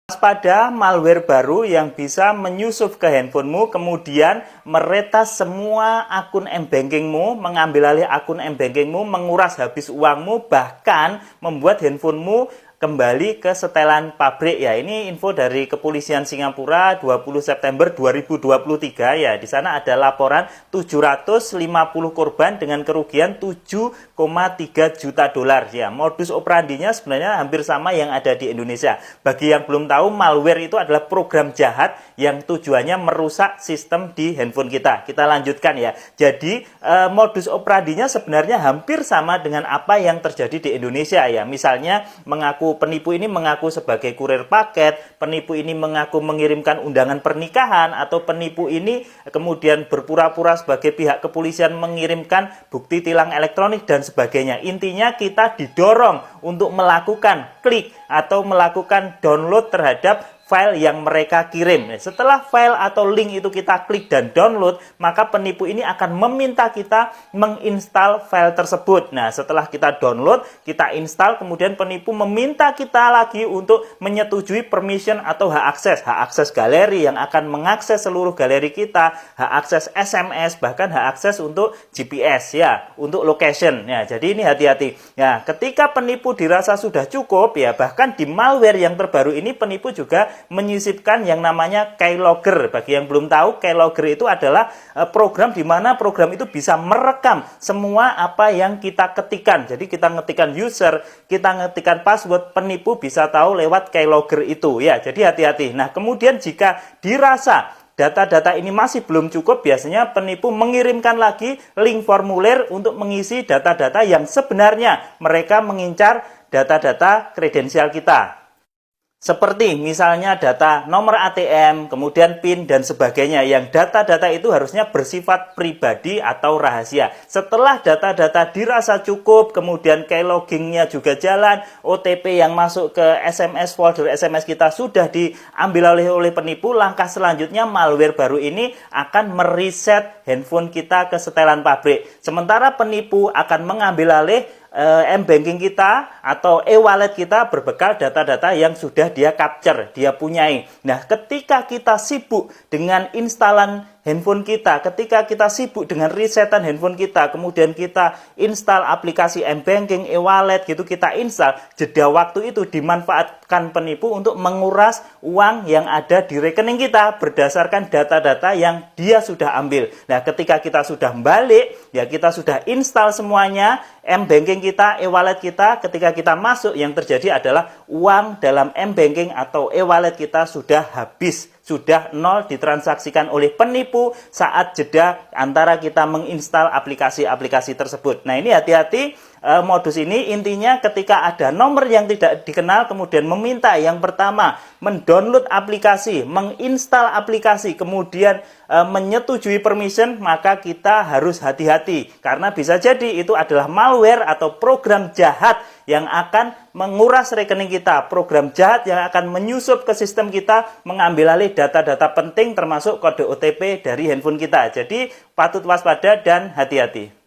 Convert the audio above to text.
Waspada malware baru yang bisa menyusup ke handphonemu, kemudian meretas semua akun m-bankingmu, mengambil alih akun m-bankingmu, menguras habis uangmu, bahkan membuat handphonemu kembali ke setelan pabrik. Ya, ini info dari Kepolisian Singapura 20 September 2023 ya. Di sana ada laporan 750 korban dengan kerugian 7,3 juta dolar ya. Modus operandinya sebenarnya hampir sama yang ada di Indonesia. Bagi yang belum tahu, malware itu adalah program jahat yang tujuannya merusak sistem di handphone kita. Kita lanjutkan ya. Jadi modus operandinya sebenarnya hampir sama dengan apa yang terjadi di Indonesia ya. Misalnya penipu ini mengaku sebagai kurir paket, penipu ini mengaku mengirimkan undangan pernikahan, atau penipu ini kemudian berpura-pura sebagai pihak kepolisian mengirimkan bukti tilang elektronik dan sebagainya. Intinya kita didorong untuk melakukan klik atau melakukan download terhadap file yang mereka kirim. Setelah file atau link itu kita klik dan download, maka penipu ini akan meminta kita menginstal file tersebut. Nah, setelah kita download, kita install, kemudian penipu meminta kita lagi untuk menyetujui permission atau hak akses galeri yang akan mengakses seluruh galeri kita, hak akses SMS, bahkan hak akses untuk GPS ya, untuk location. Ya, jadi ini hati-hati. Ya, ketika penipu dirasa sudah cukup ya, bahkan di malware yang terbaru ini penipu juga menyisipkan yang namanya keylogger. Bagi yang belum tahu, keylogger itu adalah program di mana program itu bisa merekam semua apa yang kita ketikkan. Jadi kita ngetikkan user, kita ngetikkan password, penipu bisa tahu lewat keylogger itu ya. Jadi hati-hati. Nah, kemudian jika dirasa data-data ini masih belum cukup, biasanya penipu mengirimkan lagi link formulir untuk mengisi data-data yang sebenarnya mereka mengincar data-data kredensial kita. Seperti misalnya data nomor ATM, kemudian PIN, dan sebagainya, yang data-data itu harusnya bersifat pribadi atau rahasia. Setelah data-data dirasa cukup, kemudian keyloggingnya juga jalan, OTP yang masuk ke SMS, folder SMS kita sudah diambil oleh penipu, langkah selanjutnya malware baru ini akan mereset handphone kita ke setelan pabrik. Sementara penipu akan mengambil alih m-banking kita atau e-wallet kita berbekal data-data yang sudah dia capture, dia punyai. Nah, ketika kita sibuk dengan instalan handphone kita, ketika kita sibuk dengan resetan handphone kita, kemudian kita install aplikasi m-banking, e-wallet gitu, kita install, jeda waktu itu dimanfaatkan penipu untuk menguras uang yang ada di rekening kita berdasarkan data-data yang dia sudah ambil. Nah, ketika kita sudah balik, ya kita sudah install semuanya, m-banking kita, e-wallet kita, ketika kita masuk, yang terjadi adalah uang dalam m-banking atau e-wallet kita sudah habis, sudah nol, ditransaksikan oleh penipu saat jeda antara kita menginstal aplikasi-aplikasi tersebut. Nah, ini hati-hati. Modus ini intinya ketika ada nomor yang tidak dikenal kemudian meminta yang pertama mendownload aplikasi, menginstal aplikasi, kemudian menyetujui permission, maka kita harus hati-hati karena bisa jadi itu adalah malware atau program jahat yang akan menguras rekening kita, program jahat yang akan menyusup ke sistem kita, mengambil alih data-data penting termasuk kode OTP dari handphone kita. Jadi patut waspada dan hati-hati.